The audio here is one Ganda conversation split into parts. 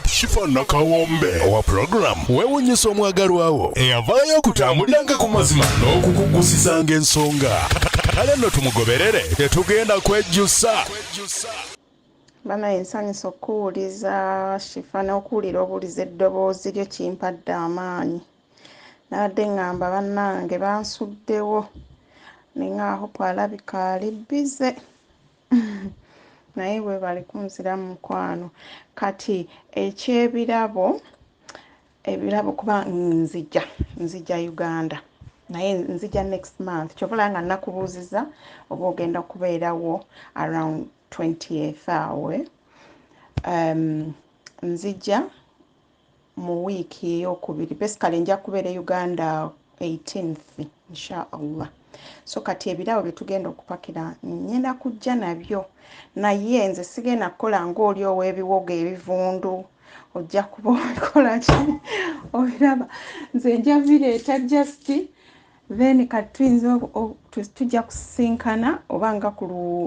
Shifah nakawombe owa program wewunyisa omwagalwawo eyavaayo okutambuliranga ku mazima n'okukugusizanga ensonga. Kale nno tumugoberere tetugenda kwejjusa. Bana ensanyusa okuwuliza Shifah n'okuwulira obuuliza eddoboozi lyo kimpadde amaanyi. Nabadde ngamba bannange bansuddewo nengaaho pwalabika ali bize. Naye bwe bali kunziramu mukwano. Kati ekyebirabo kuba nzija Uganda. Naye nzija next month. Kyobula nga nakubuuziza oba ogenda kubeerawo around 20th awe. Nzija mu wiiki ey'okubiri. Basically nja kubeera Uganda 18th inshallah. So kati ebirabo bye tugenda okupakira ngenda kujja nabyo. Naye nze sigenda kukola ng'oli ow'ebiwogo ebivundu. Ojja kuba olikola ki? Obiraba. Nze nja bireeta just then kati tujja kusinkana oba nga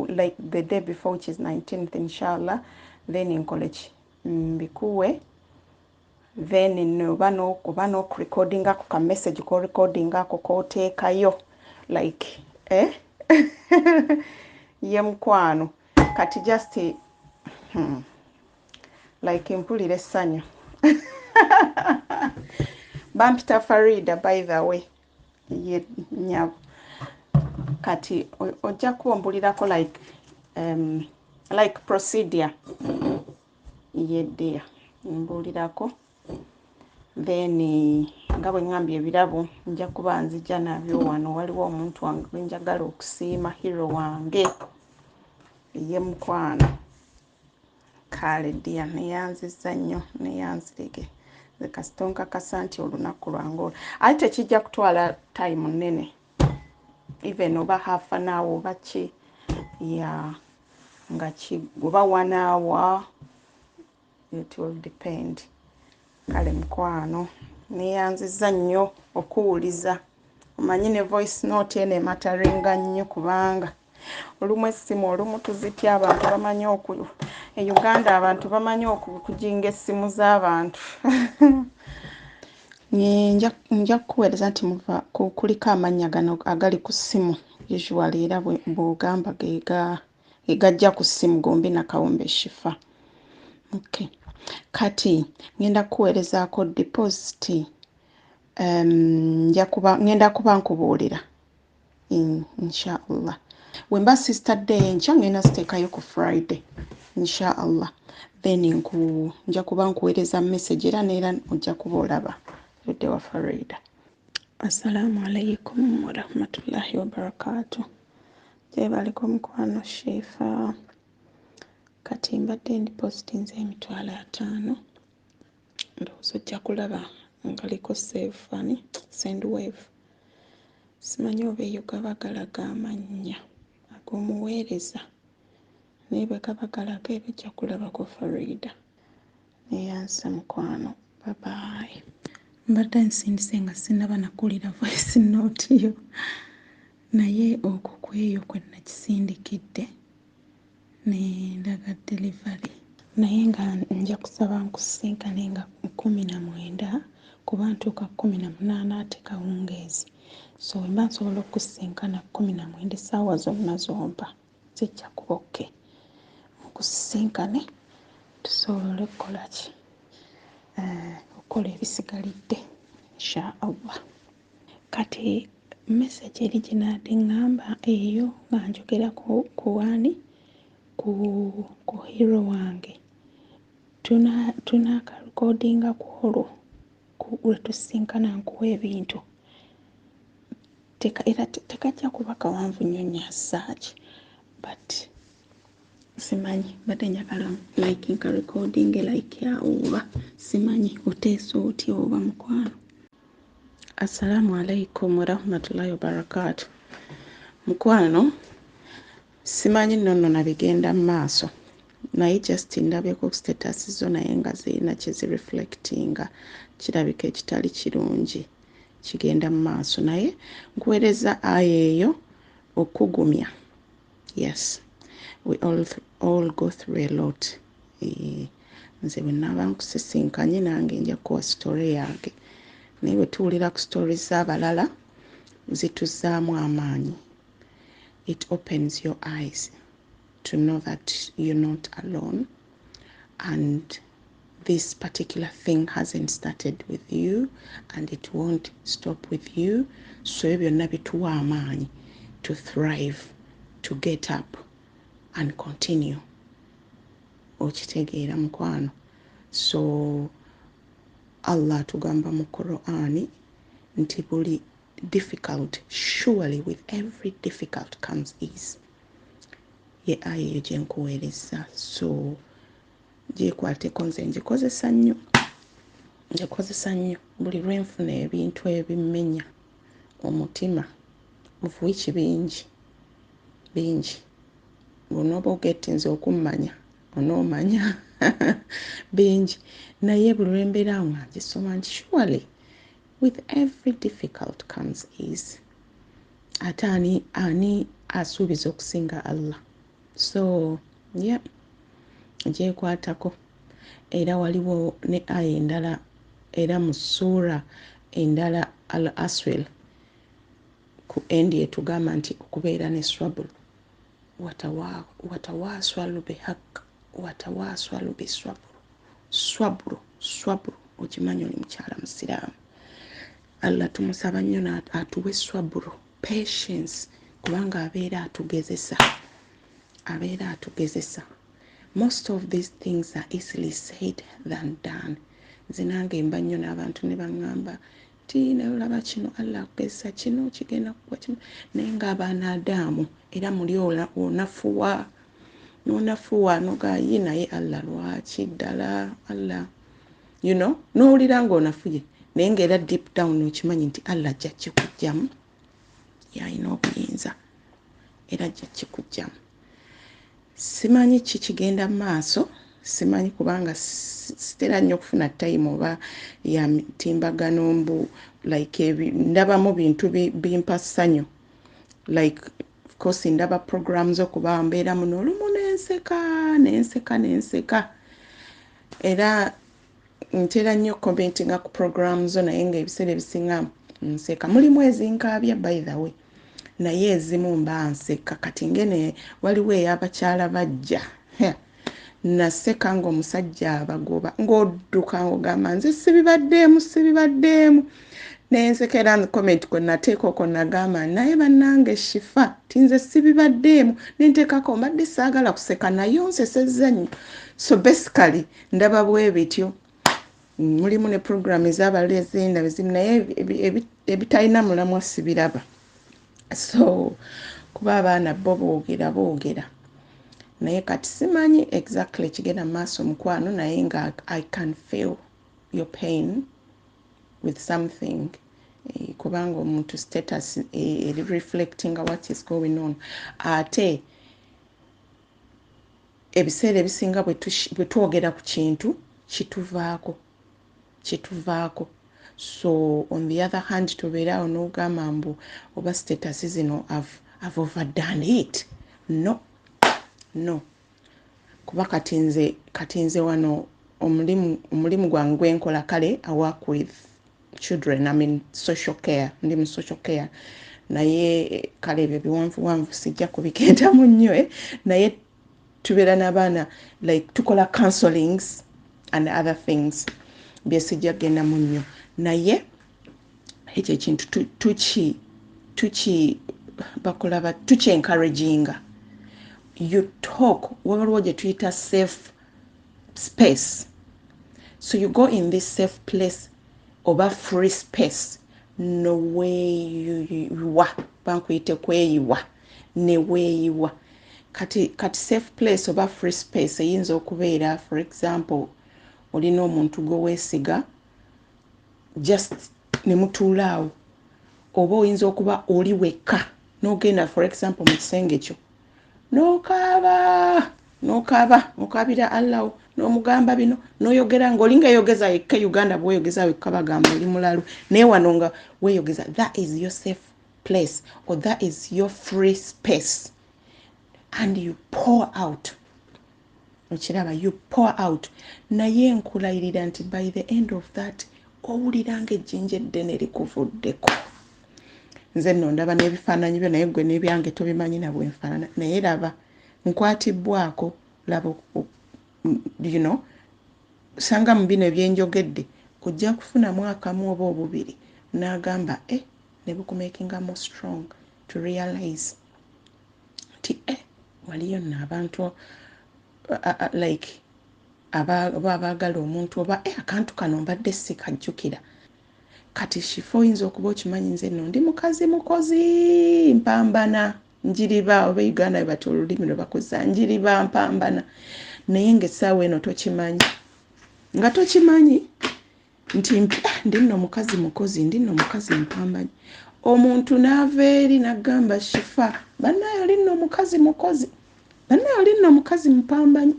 like the day before, which is 19th inshallah. Then nkole ki? Mbikuwe. Then oba n'okurecordinga ku ka message ko recordinga ako k'oteekayo like ye mukwano kati just like mpulira essanyu. Bampita Faridah by the way ye nyabo kati ojja kumbulirako like procedure ye dear mbulirako. Then nga bwe ngambye ebirabo nja kuba nzija nabyo wano. Waliwo omuntu wange gwe njagala okusiima, hero wange ye mukwano kale dia neyanziza nnyo neyanzirege ze kasitonka kasa nti olunaku lwange ate tekijja kutwala time nnene even oba half an hour oba ki ya nga oba 1 hour, it will depend. Kale mukwano neyanziza nnyo okuwuliza. Omanyi ne voice note ene mataringa nnyo kubanga olumu essimu olumu tuzitya abantu bamanyi Uganda abantu bamanyi okujinga essimu z'abantu. Nja kuweereza nti muva kuliko amannya gano agali ku ssimu usually era bw'ogamba gegajja ku ssimu gombi nakawombe Shifah. Okay. Kati ngenda kuweerezaako deposit. Ngenda kuba nkubuulira inshallah. Wemba sister day ncha ngenda ziteekayo ku Friday inshallah. Then nja kuba nkuweereza message era neera ojja kuba olaba ludde wa Faridah. Assalamu alaikum wa rahmatullahi wa barakatuh. Gyebaliko mukwano Shifah. Kati mbadde ndipositinze $5,000. Ndowooza ojja kulaba ngaliko send wave. Simanyi oba eyo gaba galaga amannya ag'omuweereza. Naye bwe gaba galaga ebyo ojja kulabako Faridah. Neyansa mukwano. Bye bye. Mbadde nsindise nga sinnaba nakulira voice note yo. Naye okwo kweyo kwe nakisindikidde. Ndaga delivery naye nga nja kusaba nkusinkane nga 19 kuba ntuuka 18 ate kawungeezi. So mba nsobola okusinkana 19 essaawa zonna zompa zijja kuba okay. Nkusinkane tusobole okukola ki? Okukola ebisigalidde inshallah. Kati message eri gye naadde ngamba eyo nga njogera ku wani ku hero wange tuna recordinga kwolwo wetusinkana nkuwa ebintu era tekajja kuba kawanvu nnyo nya search but simanyi badde njagala like nka recording like ya oba simanyi oteesa otya oba mukwano. Assalamu alaikum wa rahmatullahi wa barakatuh. Mukwano simanyi nno nabigenda mu maaso naye just ndabyeko status zo naye nga zirina kyezireflectinga kirabika ekitali kirungi kigenda mu maaso naye nkuweereza aya eyo okugumya. Yes, we all go through a lot. nze bwe nnaaba nkusisinkanye nange nja kuwa story yange naye bwe tuwulira ku stories z'abalala zituzzaamu amaanyi. It opens your eyes to know that you're not alone and this particular thing hasn't started with you and it won't stop with you. So ebyo byonna bituwa amaanyi to thrive, to get up and continue. Okitegeera mukwano. So Allah atugamba mu Qur'ani nti buli difficult, surely with every difficult comes ease. Ye aya eyo gye nkuweereza. So gyekwateko nze ngikozesa nnyo buli lwenfuna ebintu ebimmenya omutima of which bingi bw'onooba ogettinze okummanya onoomanya bingi naye buli lwembeera nga ngisoma nti surely with every difficult comes ease. Ate ani asuubiza okusinga Allah? So yeah, gyekwatako. Era waliwo ne aya endala era mu ssuura endala al aswel ku endi etugamba nti okubeera ne swabulu watawaswalu bihaq watawaswalu biswabulu swabulu okimanyi oli mukyala musiraamu. Allah tumusaba nnyo atuwe swabulu, patience, kubanga abeera atugezesa. Most of these things are easily said than done. Zinange mba nnyo n'abantu ne baŋŋamba ti naye olaba kino Allah akugezesa kino kigenda kukuwa kino naye ng'abaana Adamu era muli onafuwa nogayi naye Allah lwaki ddala Allah n'owulira ng'onafuye naye ng'era deep down okimanyi nti Allah ajja kikugjamu y'alina obuyinza era ajja kikugjamu. Simanyi kikigenda mu maaso, simanyi kubanga sitera nnyo okufuna time oba ya mitimbagano mbu like ndabamu bintu bimpa ssanyu like of course ndaba programs okuba mbeera muno olumu nenseka era ntera nnyo commentinga ku programs naye ng'ebiseera ebisinga nseka. Mulimu ezinkaabya by the way naye ezimu mba nseka. Kati ngene waliwo ey'abakyala bajja naseka ng'omusajja abagoba ng'odduka ng'ogamba nze sibibaddeemu nensekera mu comment kwe nateeka okwo nagamba naye bannange Shifah tinze sibibaddeemu nenteekako mbadde saagala kuseka naye onsesezza nnyo. So basically ndaba bwe bityo. Mulimu ne program ez'abalezi endaba ezimu naye ebitalina mulamwa sibiraba. So kuba abaana bo boogera naye kati simanyi exactly kigenda mu maaso mukwano naye nga I can feel your pain with something kubanga omuntu status reflecting what is going on. Ate ebiseera ebisinga bwe twogera ku kintu kituvaako. So on the other hand tubeeraawo n'ogamba mbu oba status zino I've overdone it. No kuba kati nze wano omulimu gwange gwenkola kale I work with children, I mean social care, ndi mu social care naye kale ebyo biwanvuwanvu sijja kubigendamu nnyo naye tubeera n'abaana like tukola counselings and other things byesijja kgendamu nnyo naye ekyo ekintu tuki encouraginga. You talk waliwo gye tuyita safe space. So you go in this safe place oba free space noweeyiwa bankuyite kweyiwa neweeyiwa kati safe place oba free space eyinza okubeera for example olina omuntu gweweesiga just ne mutuulaawo oba oyinza okuba oli wekka n'ogenda for example mu kisenge kyo n'okaabira Allah n'omugamba bino n'oyogera ng'olinga yogeza yekka Uganda bw'oyogeza wekka bagamba oli mulalu naye wano nga weeyogeza. That is your safe place or that is your free space and you pour out okiraba you pour out naye nkulayirira nti by the end of that owulira ng'ejjinja eddene likuvuddeko. Nze nno ndaba n'ebifaananyi byo naye gwe n'ebyange tobimanyi na bwe nfaanana naye laba nkwatibbwako laba sanga mu bino ebyenjogedde ojja kufunamu akamu oba obubiri n'agamba ne bukumakinga more strong to realize nti waliyo nno abantu like abaagala omuntu oba akantu kano mbadde sikajjukira kati Shifah oyinza okuba okimanyi nze nno ndi mukazi mukozi mpambana njiriba oba Uganda bwe bati olulimi lwe bakozesa njiriba mpambana naye ng'essaawa eno tokimanyi nga tokimanyi nti ndi nno mukazi mukozi ndi nno mukazi mpambanyi omuntu n'ava eri n'agamba Shifah bannaye oli nno mukazi mukozi bannaye oli nno mukazi mpambanyi.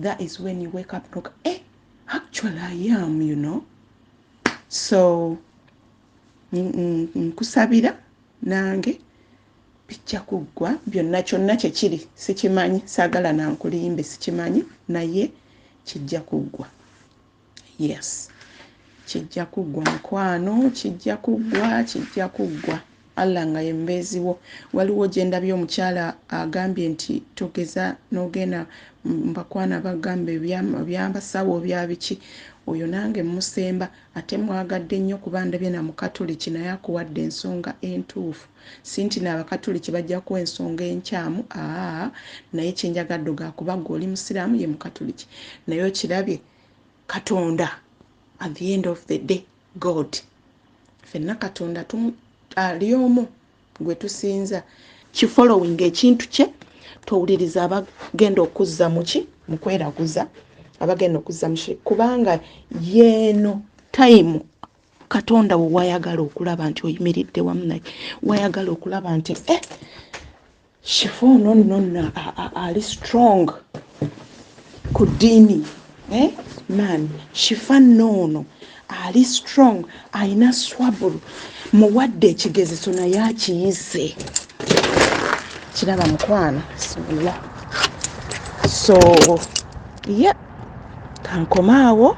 That is when you wake up and go, actually I am, So, nkusabira nange bijja kuggwa byonna kyonna kye kiri sikimanyi saagala nankulimbe sikimanyi naye kijja kuggwa. Yes, kijja kuggwa mukwano kijja kuggwa Allah nga yembeeziwo. Waliwo gye ndabye omukyala agambye nti togeza n'ogenda mbakwana bagamba ebyambasawo bya biki oyo nange musemba ate mwagadde nnyo kuba ndabye na mukatoliki naye akuwadde ensonga entuufu si nti n'abakatoliki bajja kuwa ensonga enkyamu naye kyenjagadde gakuba gwe oli musiraamu ye mukatoliki naye okirabye Katonda at the end of the day God ffenna Katonda ali omu gwe tusinza kifollowing ekintu kye towuliriza abagenda okuzza muki mukweraguza abagenda okuzza muki kubanga yeeno time Katonda we wayagala okulaba nti oyimiridde wamu naye wayagala okulaba nti Shifah nonna ali strong ku ddiini man Shifah nno ali strong alina swabulu muwadde ekigezeso naye akiyise kiraba mukwano bismillah so kankomaawo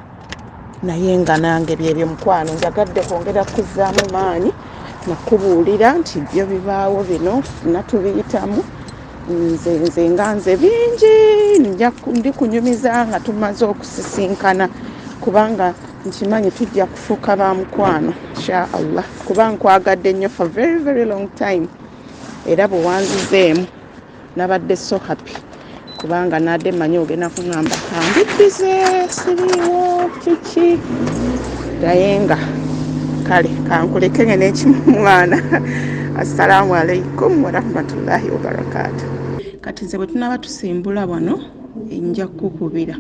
naye nga nange byebyo mukwano njagadde kwongera kuzzaamu maanyi nakubuulira nti byo bibaawo bino natubiyitamu nze nga nze bingi ndi kunyumiza nga tumaze okusisinkana kubanga nkimanyi tujja kufuuka ba mukwano insha Allah kuba nkwagadde nnyo for very very long time era bwe wanzizeemu nabadde so happy kubanga nadde manyi ogenda kuŋŋamba kandiddize siriiwo kiki naye nga kale kankuleke ngene ekimwana assalamu alaikum warahmatullahi wabarakatuh. Kati nze bwe tunaba tusimbula wano nja kukubira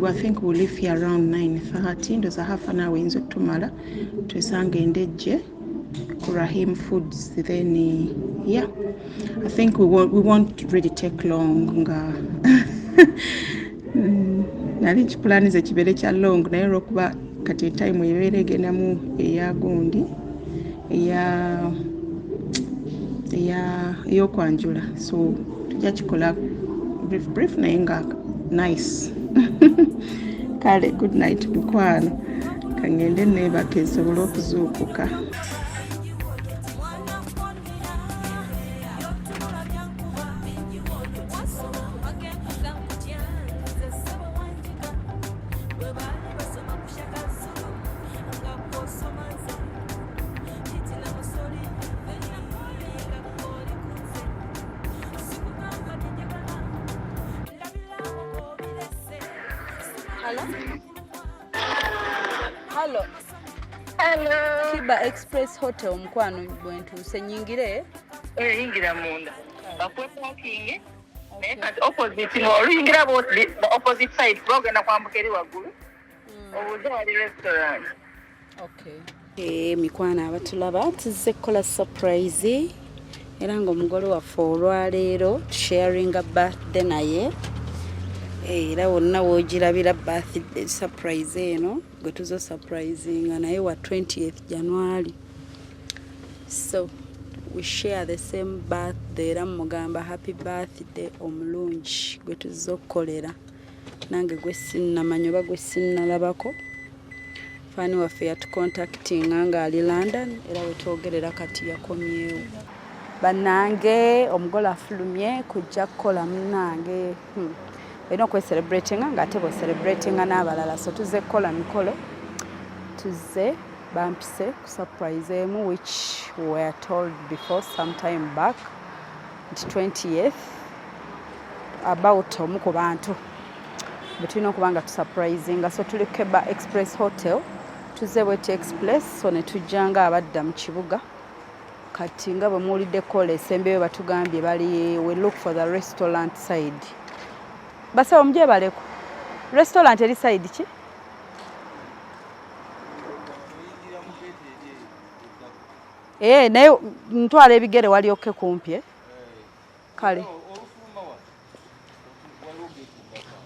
I think we'll leave here around 9:30 ndoza half an hour inzo tumala twesange endejje ku Rahim Foods then I think we won't really take long nali kipulanize kibere kya long naye olwokuba kati time ebeera egendamu eya gundi ey'okwanjula so tujja kikola brief naye nga nice. Kale good night mukwano kangende neebaka esobole okuzuukuka. Hello. Kiba Express Hotel mukwano bwentuuse nyingire. Yingira munda. Bakwe parking. Naye opposite no yingira the opposite side bogenda kwambuka eri waggulu. Obuzaali restaurant. Okay. Mikwana abatulaba tuzze kukola surprise era ng'omugole waffe olwaleero sharing a birthday naye. Era wonna woogirabira birthday surprise eno gwe tuzo surprising naye wa 20th January so we share the same birthday era mugamba happy birthday omulungi gwe tuzza okukolera nange gwe sinnamanya oba gwe sinnalabako faani waffe yatucontactinga nga ali London era wetwogerera kati yakomyewo bannange omugole afulumye kujja kukola munnange olina okwecelebratinga ng'ate bwecelebratinga n'abalala so tuzze kukola mikolo tuzze bampise kusurprise emu which we were told before some time back nti 20th about omu ku bantu bwe tulina okuba nga tusurprisinga so tuli Keba Express Hotel tuzze bweti express so ne tujja nga abadda mu kibuga kati nga bwe muwulidde kola esembeyo batugambye bali we look for the restaurant side basawo mugyebaleko restaurant eri side ki naye ntwala ebigere wali okke kumpi kale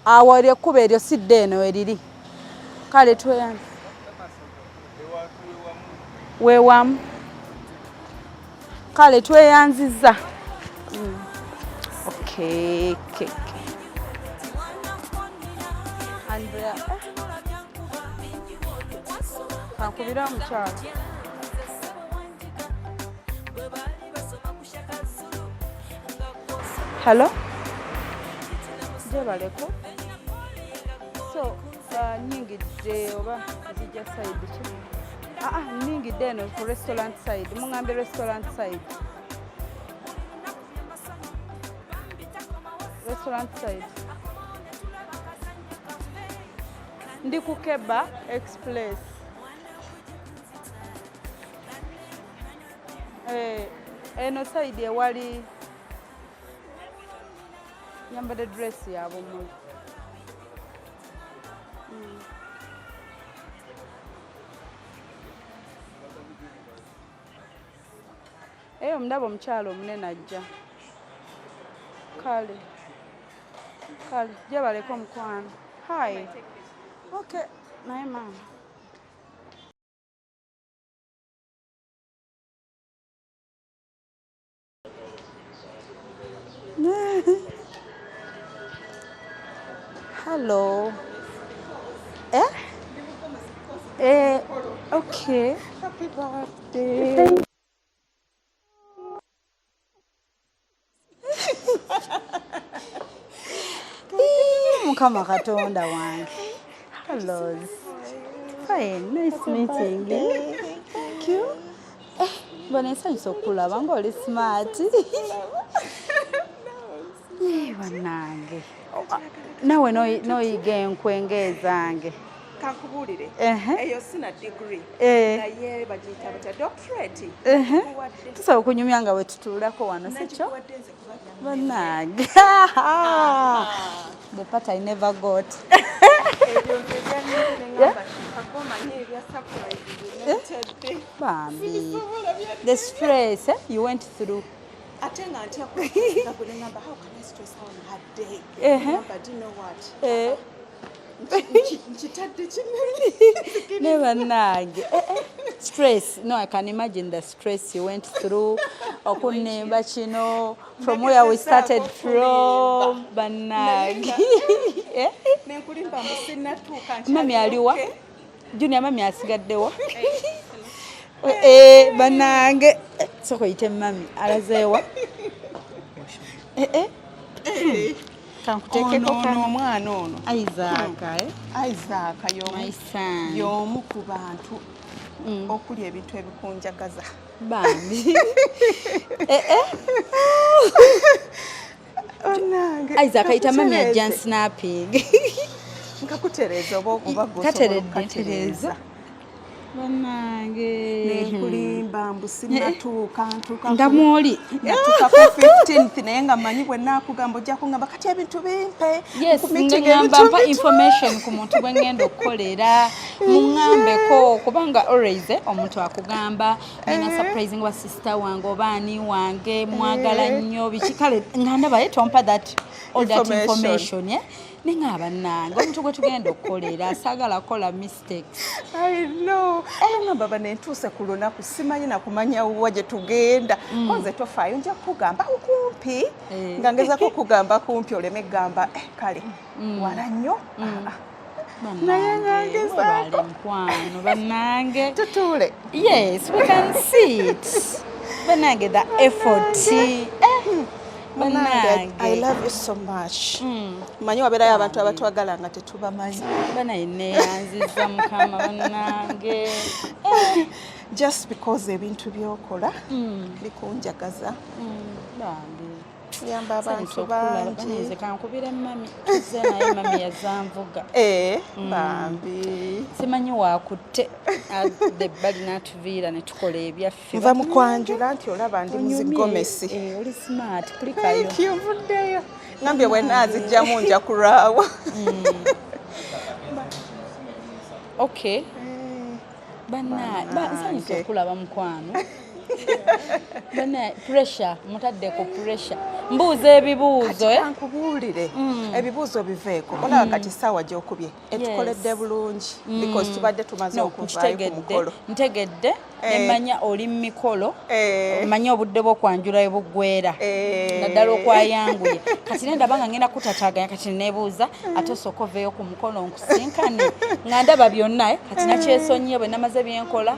awo ekkuba eryo sidde eno eriri kale tweyanze weewamu kale tweyanziza okay. Andrea kankubira mukyalo hello gyebaleko so nyingidde oba zijja side ki nyingidde eno ku restaurant side muŋambe restaurant side ndi ku Keba Express eno side ewali yambadde dress yaabwe muli omundaba omukyalo omunene ajja kale gyebaleko omukwano hi okay naye maama hello okay happy birthday Mukama Katonda wange. Hello. Fine, nice meeting you. Thank you. Vanessa is so cool. I'm very smart. Wanange. Nawe no igen kwengezange. Kakubulire. Eyo sina degree. Naye bagiyita bata doctorate. Tusabe okunyumya nga wetutulako wano sekyo. Wanange. The part I never got. Bambi. The stress you went through. How can I stress on her day? But you know what? Never nag. Stress. No, I can imagine the stress you went through. But you know, from where we started from, Banag. Mami aliwa? Junior mami asigaddewa? Banag. So koyite mami alazewa? Ono omwana ono Isaac y'omu ku bantu okulya ebintu ebikunjagaza bambi Isaac ayita mami ajja snapping nkakutereza oba okuba katereza banange nekulimba mbusinatuuka ndamwoli natuuka ku 15th naye nga manyi bwe nakugamba ojja kungamba kati ebintu bimpe ngamba mpa information ku muntu gwe ngenda okukolera muŋambeko kubanga always omuntu akugamba nina surprising wa sister wange oba ani wange mwagala nnyo biki kale nga ndaba tompa that all that information Nenga bannange omuntu gwe tugenda okukolera asagala kola mistakes. I know. Ngamba banentuse ku lunaku simanyi na kumanya wa gye tugenda. Konze tofaayo nja kugamba kumpi. Nga ngezako kugamba kumpi oleme gamba kale wala nnyo. Bannange. Tutule. Yes, we can see it. Bannange, the effort. I love you so much. Manyi wabeerayo abantu abatwagala nga tetubamanyi. Neyanziza mukama bannange. Just because ebintu byokola bikunjagaza. Yamba abantu bangi. Nze kankubira mami. Nze naye mami yazanvuga. Bambi. Simanyi wakutte ebbali n'atuviira ne tukola ebyaffe. Nva mu kwanjula nti olaba ndi muzigomesi. Oli smart kulikayo. Kivuddeyo. Ngambye bwe naazijjamu nja kulwawo. Okay. Nsanyusa okulaba mukwano. Pressure, mutaddeko pressure. Mbuuza ebibuuzo. Nkubuulire. Ebibuuzo biveeko. Olaba kati ssaawa gy'okubye. Etukoledde bulungi. Because tubadde tumaze okuvaayo ku mukolo. Ntegedde. Nemanya oli mu mikolo. Manya obudde bw'okwanjula bwe buggweera. Naddala okwayanguye. Kati nendaba nga ngenda kutataaganya kati neebuuza ate osooka oveeyo ku mukolo nkusinkane. Nga ndaba byonna kati nakyesonyiye bwe namaze byenkola.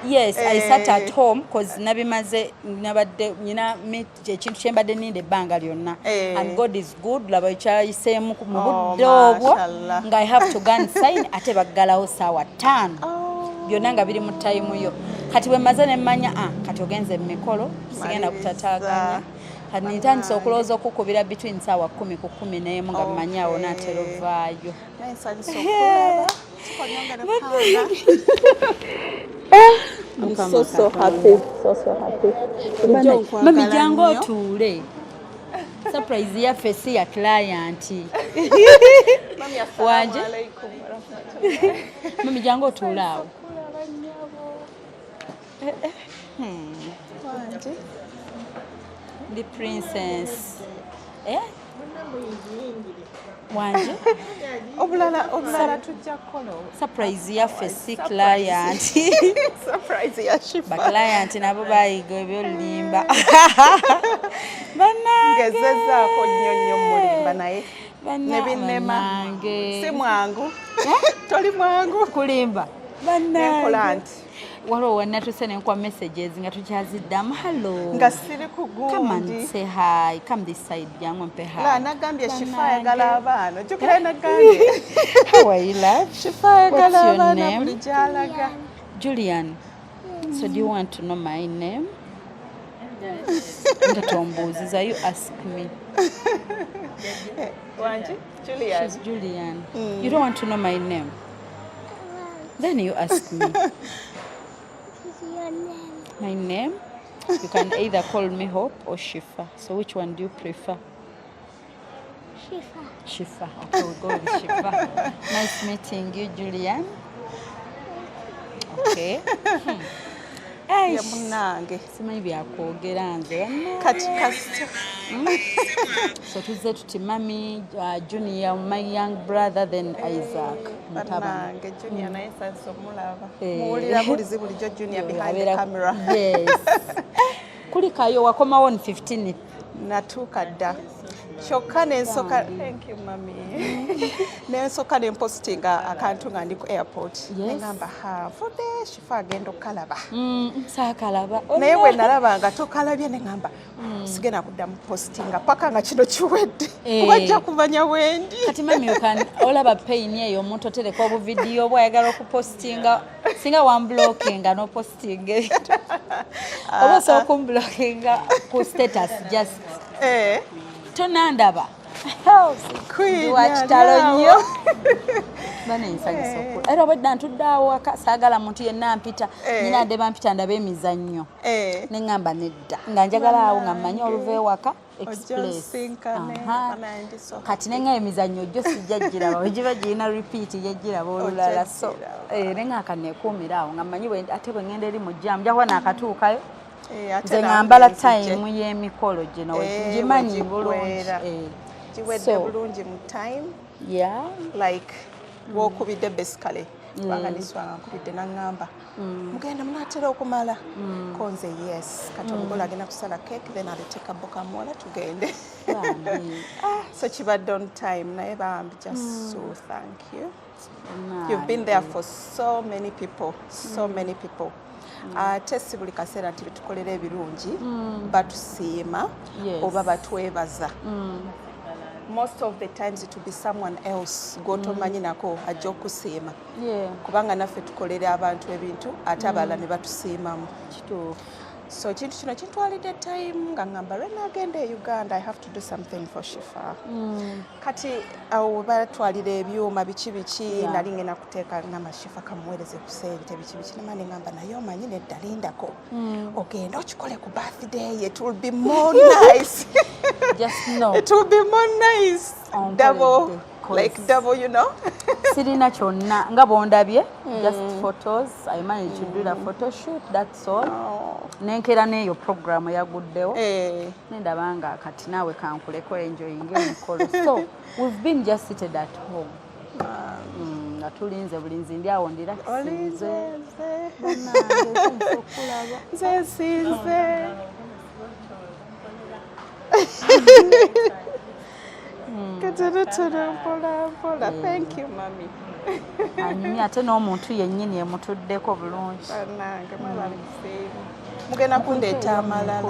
Yes, I sat at home because nabimaze nabadde nyina ekintu kyembadde ninde ebbanga lyonna. And God is good. Laba ekyayiseemu mu budde obwo nga I have to go and sign ate baggalawo ssaawa 5. Byonna nga biri mu time yo. Kati bwe maze ne mmanya kati ogenze mu mikolo sigenda kutataaganya. Kati ntandise okulowooza okukubira between ssaawa 10 ku 11 nga mmanyi awo naatera ovaayo. I'm so happy. Mami jangu otuule. Surprise yaffe si ya client. Wanje. Mami jangu otuule awo. Wanje. The princess. Wanje. Obulala tujja kukola. Surprise yaffe si client. Surprise ya Shifah. Ba client nabo bayiga ebyolimba. Ngezezaako nnyo mulimba naye. Ne binnema. Si mwangu. Toli mwangu. Kulimba. Nenkola nti. Waliwo wannatuse nenkwa messages nga tukyaziddamu hello. Nga siri ku gundi. Come and say hi. Come this side jangu mpe hi. La nagambye Shifah ayagala abaana. Jukira nagambye. How are you, love? Shifah ayagala abaana buli gy'alaga. Julian. So do you want to know my name? Ndatombuuziza, you ask me. Wanje? Julian. She's Julian. You don't want to know my name? Then you ask me. My name? You can either call me Hope or Shifah. So which one do you prefer? Shifah. Okay, we'll go with Shifah. Nice meeting you, Julian. Okay. Ya munange. Simanyi byakwogera nze. Kati kasita. So tuzze tuti mami, Junior, my young brother, then Isaac. Munange Junior naye sasa omulaba. Muwulira bulizi bulijjo Junior behind the camera. Yes. Kulikayo wakomawo on 15. Natuuka dda. Kyokka nensoka. Thank you mami. Nensoka nempostinga akantu nga ndi ku airport. Nengamba vudde Shifah agenda okukalaba. Saakalaba. Naye bwe nalaba nga tokalabye nengamba sigenda kuddamu postinga paka nga kino kiwedde. Wajja kumanya wendi. Kati mami olaba pain eyo omuntu otereka obuvidiyo bwayagala okupostinga singa wamblockinga no postinga ebintu. Oba osobola okumblockinga ku status just. Tonandaba. Wakitalo nnyo. Baneensanyusa okula. Era obwedda ntudde waka saagala muntu yenna ampita. Nina ade bampita ndaba emizannyo. Ne ŋŋamba nedda. Nga njagala awo nga mmanyi oluva ewaka express. Kati ne nga emizannyo jjo sijja giraba. Bwe giba girina repeat yegiraba olulala. So ne ng'aka neekuumira awo nga mmanyi ate bwe ŋŋenda eri mu jjaamu nja kuba naakatuukayo. Nze ngambala time y'emikolo gino ngimanyi bulungi. Giwedde bulungi mu time. Yeah. Like wokubidde basically kubanga niswanga nkubidde naŋŋamba mugenda munatera okumala konze yes kati omugole agenda kusala cake then aliteka boka mwola tugende so kibadde on time naye bambi just so thank you. You've been there for so many people ate si buli kaseera nti betukolera ebirungi batusiima oba batwebaza. Most of the times it will be someone else gotomanyi nako ajja okusiima kubanga naffe tukolera abantu ebintu ate abalala ne batusiimamu. So kintu kino kintwalidde time nga ngamba lwena agenda e Uganda I have to do something for Shifah. Kati awo batwalira ebyuma biki nali ngenda kuteeka ngamba Shifah kamuweereze ku ssente biki nemani ngamba naye omanyi nedda lindako ogenda okikole ku birthday it will be more nice. Just no. It will be more nice. Double, like double, you know. Sirina kyonna nga bondabye just photos. I managed to do the photo shoot, that's all. Nenkera neyo program yaguddewo. Nendaba nga kati naawe kankuleko enjoying emikolo. So we've been just seated at home. Nga tulinze bulinzi ndi awo ndira sinze. Nze sinze. Thank you, mommy. Anyumya ate n'omuntu yennyini emutuddeko bulungi. Mugenda kundeeta amalala.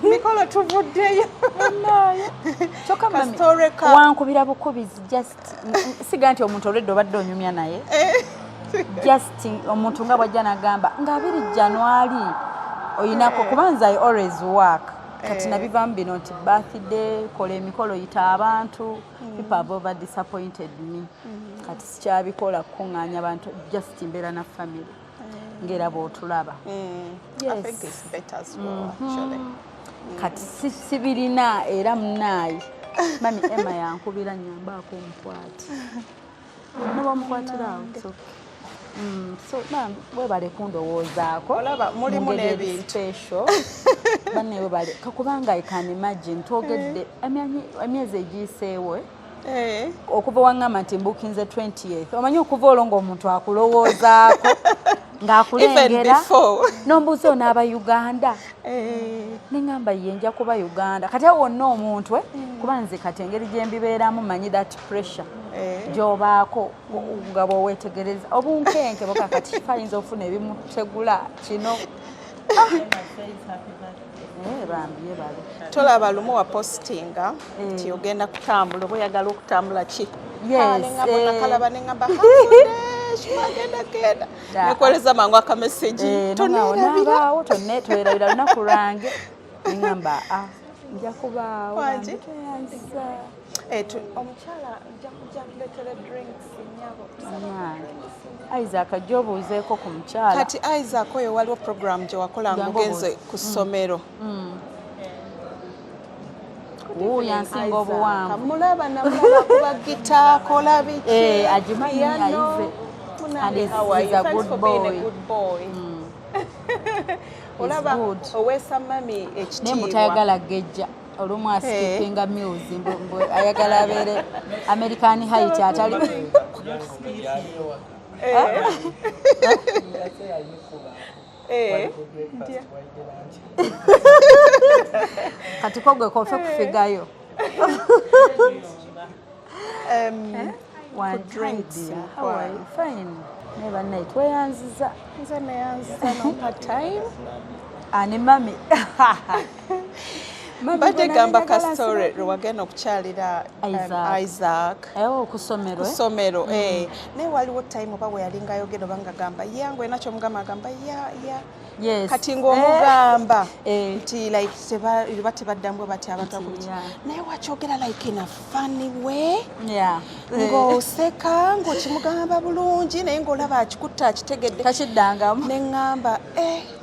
Mikolo tuvuddeyo. Kyokka mami wankubira bukubizi just siga nti omuntu olwedde obadde onyumya naye. Just omuntu nga bwajja nagamba nga 2 January oyinako kubanza I always work. Kati nabivamu bino nti birthday kola emikolo yita abantu people have over disappointed me kati sikyabikola kukuŋŋaanya abantu just mbeera na family ngera bw'otulaba. I think it's better as well actually. Kati sibirina era munaayi mami Emma yankubira nyambaako omukwati noba omukwatirawo so mami webale kundowoozaako olaba mulimu n'ebintu banne webale kakubanga I can imagine twogedde emyezi egiyiseewo okuva waŋŋamba nti mbukinze 20th omanyi okuva olwo ng'omuntu akulowoozaako ng'akulengera n'ombuuza onaaba Uganda neŋŋamba ye nja kuba Uganda kati awo wonna omuntu kuba nze kati engeri gye mbibeeramu manyi that pressure gy'obaako nga bw'oweetegereza obunkenke boka kati Shifah ayinza okufuna ebimutegula kino bambi yebale tolaba lumu wa postinga nti ogenda kutambula oba oyagala okutambula ki nakalaba neŋŋamba genda nekoleza mangu akameseji tonabaawo twerabira lunaku lwange neŋŋamba nja kubaawo toyanziza omukyala nja kujja kuleetera drinks nyabo Isaac ajja obuuzeeko ku mukyala kati Isaac oyo waliwo program gye wakolanga ogenze ku ssomero yansinga obuwanvu mulaba namulaba kuba gita akola biki agimanyi ayize and he's a good boy. Olaba owesa mami ekitiibwa ne mutayagala gejja olumu asikipinga music ayagala abeere American height atali kati kogwe kofe kufigayo one drinks how are you fine never night weyanziza nze neyanziza no time ani mami badde gamba ka story lwagenda okukyalira Isaac kusomero naye waliwo time oba we yalinga ayogera oba nga gamba yangu enakyo omugamba agamba kati ng'omugamba nti like liba tebaddamu bati abantu akubiki naye wakyogera like in a funny way ng'oseka ng'okimugamba bulungi naye ng'olaba akikutta akitegedde takiddangamu neŋŋamba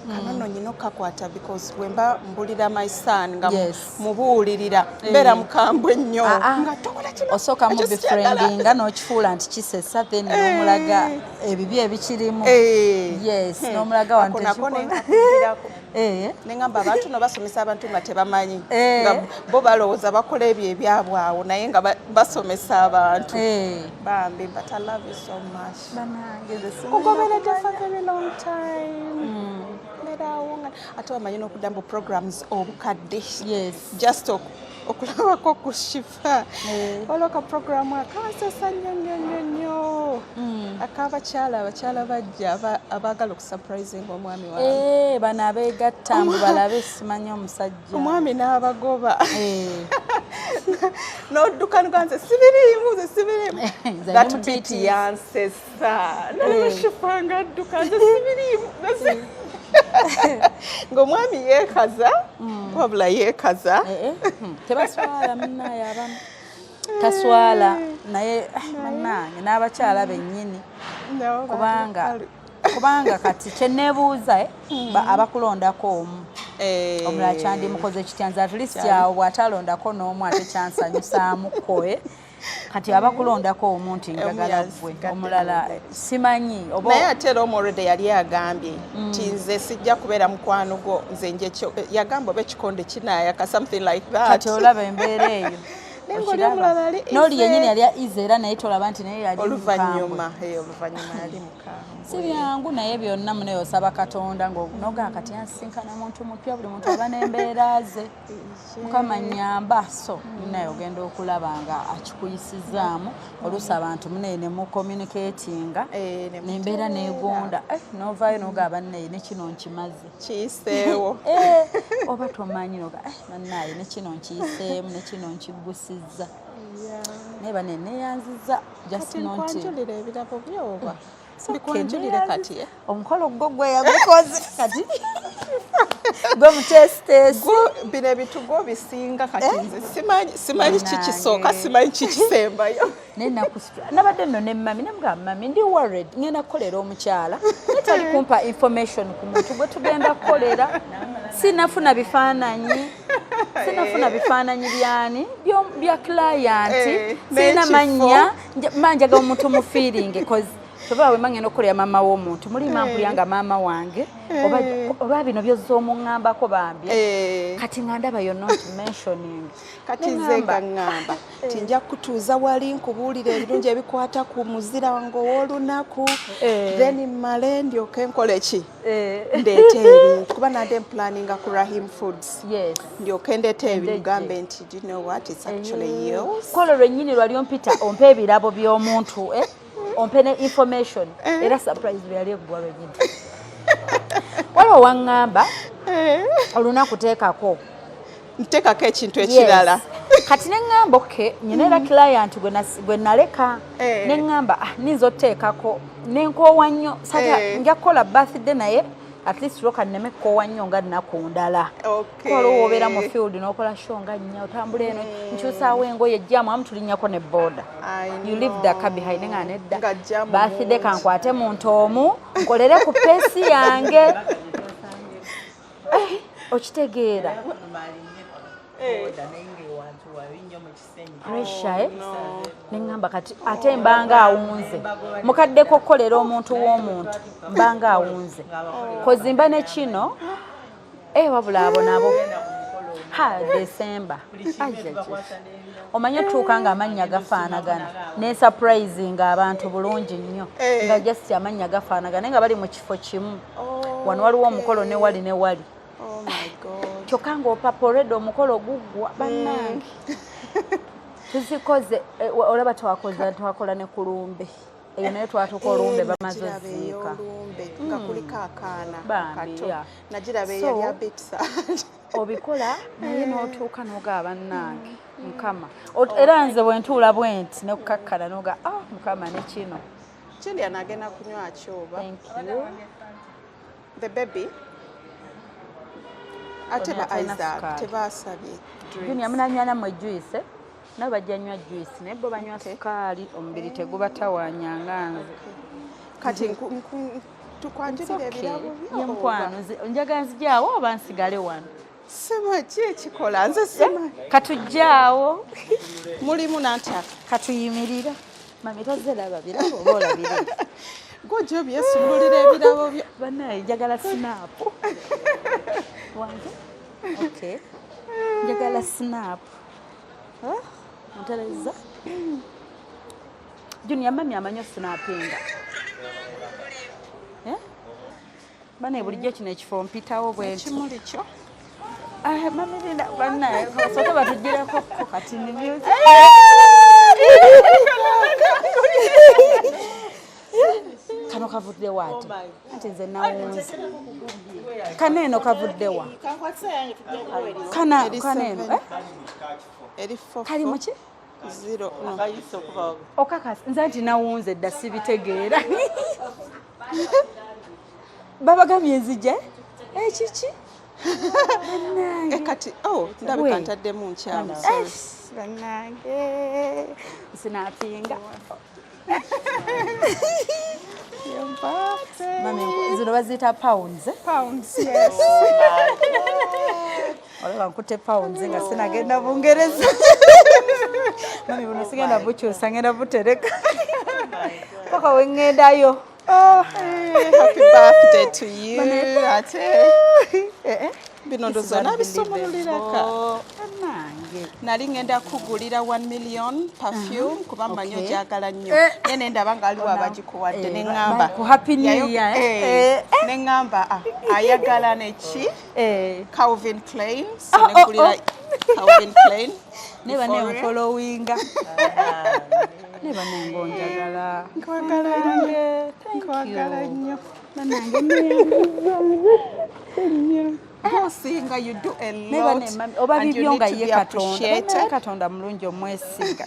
kanono nyino kakwata because wemba mbulira my son nga mubuulirira mbeera mukambwe nnyo nga tokola kino osooka mu befriending nga n'okifuula nti kisesa then n'omulaga ebibi ebikirimu yes n'omulaga wantu neŋŋamba abantu no basomesa abantu nga tebamanyi nga bo balowooza bakola ebyo ebyabwe awo naye nga basomesa abantu bambi but I love you so much kugoberedde for a very long time ate wamanyi n'okudda mu programs obukadde just okulabako ku Shifah olwoka programu akansesa nnyo ak'abakyala bajja abaagala okusurprising omwami waabwe bano abeegatta mbu balabe simanyi omusajja omwami n'abagoba n'odduka nganze sibiriimu that beat yansesa naye Shifah ng'adduka nze sibiriimu ng'omwami yeekaza wabula yeekaza tebaswala munnaye abamu taswala naye munnange n'abakyala bennyini kubanga kati kyeneebuuza abakulondako omu omulala kyandimukoze kityanza at least awo bw'atalondako n'omu ate kyansanyusaamuko kati abakulondako omuntu njagala gwe omulala simanyi naye ate era omulode yali agambye nti nze sijja kubeera mukwano gwo nze njekyo yagamba oba ekikonde kinaayaka something like that kati olaba embeera eyo n'oli yennyini yali aize era naye tolaba nti naye yali oluvannyuma yali mukambwe si byangu naye byonna muneyo osaba Katonda ng'onoga kati yansinkana muntu mupya buli muntu aba n'embeera ze Mukama nnyamba so naye ogenda okulaba nga akikuyisizaamu oluusi abantu muneyo ne mu communicatinga n'embeera n'egonda n'ovaayo n'ogaba naye ne kino nkimaze kiyiseewo oba tomanyi noga bannaye ne kino nkiyiseemu ne kino nkigusizza naye bane neyanziza just not kwanjulira ebirabo byoba bikwanjulire kati omukolo gwo gwe yagukoze kati gwe mutesitesi bino ebitugo bisinga kati nze simanyi kikisooka simanyi kikisembayo naye nabadde nno ne mami nemugamba mami ndi worried ngenda kukolera omukyala naye tali kumpa information ku muntu gwe tugenda kukolera sinafuna bifaananyi byani bya client sina manya manjaga omuntu mu feeling cause toba we mangeno kolya mama w'omuntu muli mampu yanga mama wange oba bino byozoomuŋŋambako bambi kati ngandaba you're not mentioning kati nze ngamba tinja kutuuza wali nkubuulira ebirungi ebikwata ku muzira wange ow'olunaku then mmale ndyoke nkole ki ndeeta ebintu kuba nade planninga ku Rahim Foods ndyoke ndeeta ebintu gambe nti do you know what it's actually yours kolo lwennyini lwali ompita ompa ebirabo by'omuntu ompe ne information era surprise yali eggwa lwenyini waliwo waŋŋamba olunaku teekako nteekako ekintu ekirala kati neŋŋamba oke nyina era client gwe naleka neŋŋamba ninza oteekako nenkoowa nnyo sata nja kukola birthday naye at least loka nneme kkoowa nnyo nga nnaku ndala waliwo wobeera mu field n'okola show nga nnya otambula eno nkyusaawo engoye ejjaamu amu tulinnyako ne booda you leave the car behind nga nedda birthday kankwate muntu omu nkolere ku peesi yange okitegeera pressure neŋŋamba kati ate mbanga awunze mukaddeko okukolera omuntu w'omuntu mbanga awunze kozimba ne kino wabula abo nabo December omanye otuuka nga amannya gafaanagana ne surprising abantu bulungi nnyo nga just amannya gafaanagana naye nga bali mu kifo kimu wano waliwo omukolo ne wali kyokka ng'opaporedde omukolo guggwa bannange tuzikoze olaba twakola ne ku lumbe eyo naye twatuka olumbe bamaze oziika nga kuliko akaana kato nagiraba So, eyali abitsa obikola naye n'otuuka n'oga bannange mukama era nze bwe ntuula bwe nti ne kukakkana n'oga mukama ne kino kindi anagenda kunywa kyoba thank you the baby ate ba Isaac tebasabye Junior munanywa namwe juice nabo bajja nywa juice naye bo banywa sukaali omubiri tegubatawaanya nganze kati tukwanjulira ebirabo byo yenkwano njagala nzijaawo oba nsigale wano sema ki ekikola nze sema katujjaawo mulimu nantaka katuyimirira mami tozeraba birabo oba olabire gojo byesumulira ebirabo byo banaye njagala sinapu wange okay njagala sinapu ntereza Junior mami amanyo sinapinga banaye bulijjo kino ekifo mpitawo bwenti kimuli kyo mami linda banaye basooka batugireko kati ni music kano kavudde waati ati nze nawunze kaneeno kavuddewa kaneeno kali muki zero okakasi nze nti nawunze dda sibitegeera babagambye nzije ekiki kati ndabika ntaddemu nkyamu bannange sinapinga mami zino baziyita pounds yes olaba nkute pounds nga sinagenda bungereza mami buno sigenda bukyusa ngenda butereka paka wengendayo happy birthday to you ate bino ndozo nabisomoluliraka nali ngenda kugulira 1 million perfume kuba manyo jagala nnyo yene ndaba nga aliwo abagikuwadde neŋŋamba neŋŋamba ayagala neki Calvin Klein negulira Calvin Klein neba nenfolowinga neba nengonjagala nkwagala nnyo nange Singa you do a lot oba and bibyo you nga need to ye be appreciated. katonda mulungi omwesinga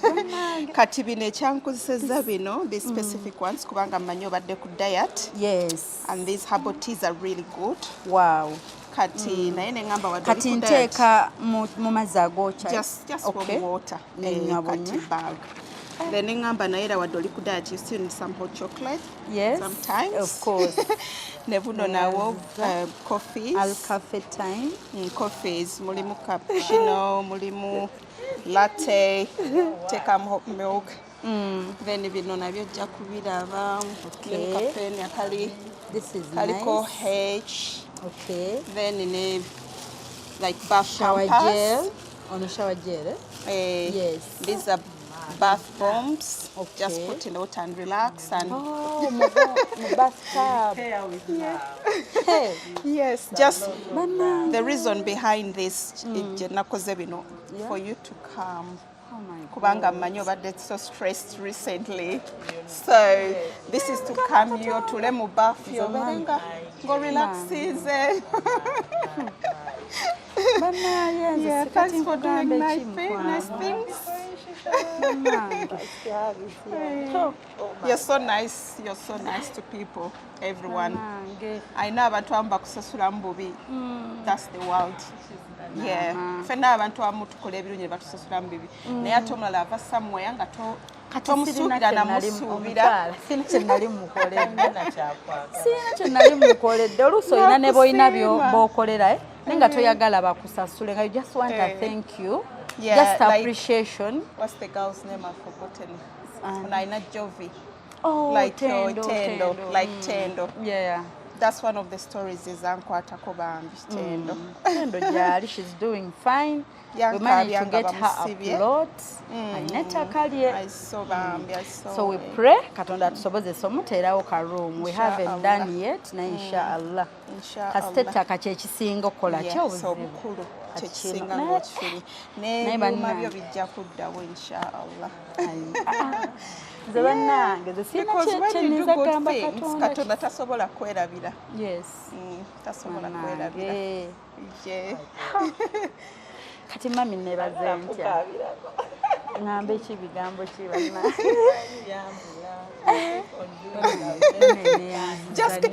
Kati bino ekyankozeseza bino the specific ones kubanga mmanyi obadde ku diet yes and these herbal teas are really good. wow Kati naye neŋŋamba wadde kati nteeka mu mazzi agokya just warm water kati bag. Then neŋŋamba naye era wadde oli ku diet you still need some hot chocolate yes sometimes of course ne buno nawo coffees al cafe time coffees mulimu cappuccino mulimu latte teekamu hot milk then bino nabyo ojja kubiraba mulimu kapeni akali kaliko H okay then ne like bath shower gel on a shower gel yes these are bath bombs just put in the water and relax and my bathtub hey yes just the reason behind this nakoze bino for you to calm kubanga mmanyi obadde so stressed recently so this is to calm you otule mu bath yobenga go relaxize yeah, thanks for doing nice things. You're so nice to people, everyone. I know abantu amba kusasula mbubi. That's the world. Yeah. Fena abantu amu tukola ebirungi batusasula mbubi. Naye ate omulala ava somewhere nga katomusuubira namusuubira sina kyenali mukoledde oluusi olina ne boyina b'okolera nenga toyagala bakusasule nga you just want a thank you just appreciation. What's the girl's name? I've forgotten. Naina Jovi. Oh, like Tendo. Like Tendo. Yeah. That's one of the stories is Ankwatako Bambi Tendo. Tendo Jali, she's doing fine. We managed to get her a plot. I saw Bambi. So we pray katonda tusoboze somuterawo ka room. We haven't done yet na inshallah. Kasiteta kache kisinga okola kyo obukulu kyekisinga ng'okifiri n'ebyuma byo bijja kuddawo inshallah. Nze bannange nze sina kyeniza gamba katonda tasobola kwerabira. Yes. Tasobola kwerabira. Kati mami nebaze ntya. Ngambe ki bigambo ki bannange. Just no,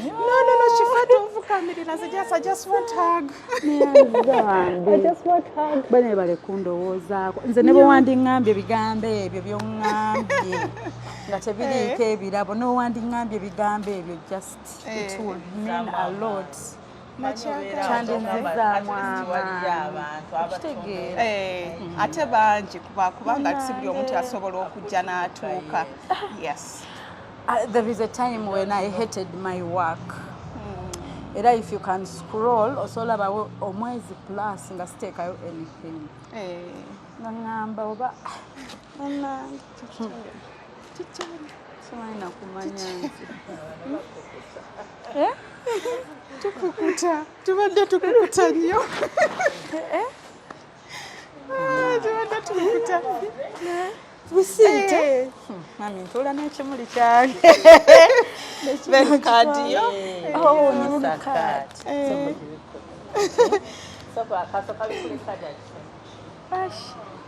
Shifah, don't fukamirira. I just want hug. I just want hug. Bane bale kundowoozaako. Nze ne bwe wandiŋŋambye ebigambo ebyo by'oŋŋambye nga tebiriiko ebirabo n'owandingambye ebigambo ebyo just it would mean a lot. Kyandinzizaamu amaanyi. Ate bangi kubanga si buli omuntu asobola okujja n'atuuka. Yes. There is a time when I hated my work. Era if you can scroll osolaba omwezi plus nga siteekayo anything. Ngamba oba simanyi nakumanya nti tukukuta tubadde tukukuta nnyo. Tubadde tukukuta businte mami ntuula n'ekimuli kyange kadiyo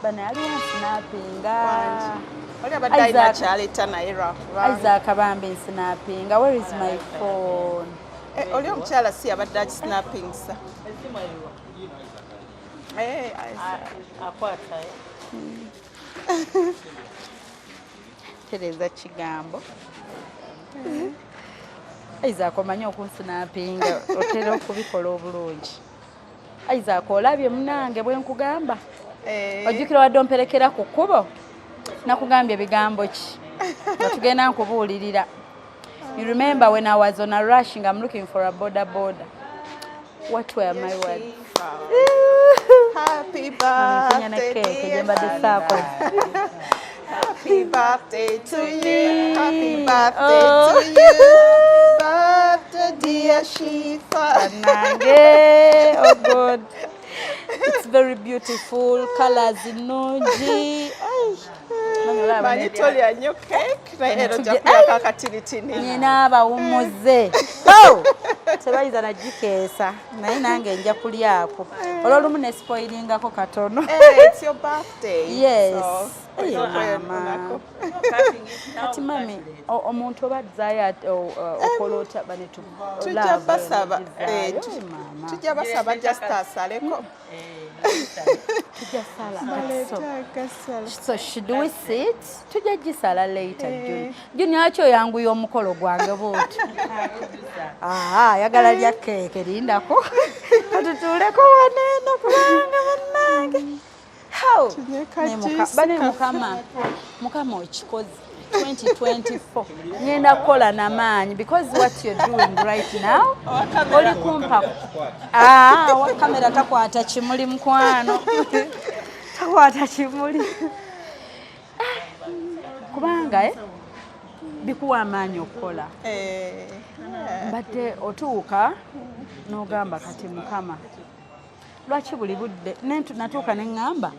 bano yali wansinapinga oli abadde alina kyaleeta naye lwakuba Isaac bambe nsinapinga. Where is my phone? Oli omukyala si abadde agisnappingisa. Akwata tereza kigambo. Isaac omanyi okunsinapinga otera okubikola obulungi. Isaac olabye munange bwe nkugamba ojjukira wadde omperekera ku kkubo nakugambye ebigambo ki nga tugenda nkubuulirira. You remember when I was on a rush and I'm looking for a border. What were my words? Happy birthday, dear Faridah. Happy birthday to you. Happy birthday to you. Birthday, dear Shifah. Oh God. It's very beautiful. Colors nungi. Manitolya nnyo cake naye ojja kulako akatiritini. Nina abawumuze. Tebayiza nagikeesa naye nange nja kulyako. Olwolumu ne spoilingako katono. It's your birthday. Yes. Mama. Kati mami omuntu obazzayo okola ota banetu tujja basaba tujja basaba just asaleko. So should we sit? Tujja gisala later Juni akyo yanguya omukolo gwange buti. Yagala lya keke lindako. Katutuuleko waneno kubanga bannange. How? Bane mukama okikoze 2024 ngenda kukola n'amaanyi because what you're doing right now oli kumpa wa kamera takwata kimuli mukwano takwata kimuli kubanga bikuwa amaanyi okukola mbadde otuuka n'ogamba kati mukama lwaki buli budde natuuka ne ŋŋamba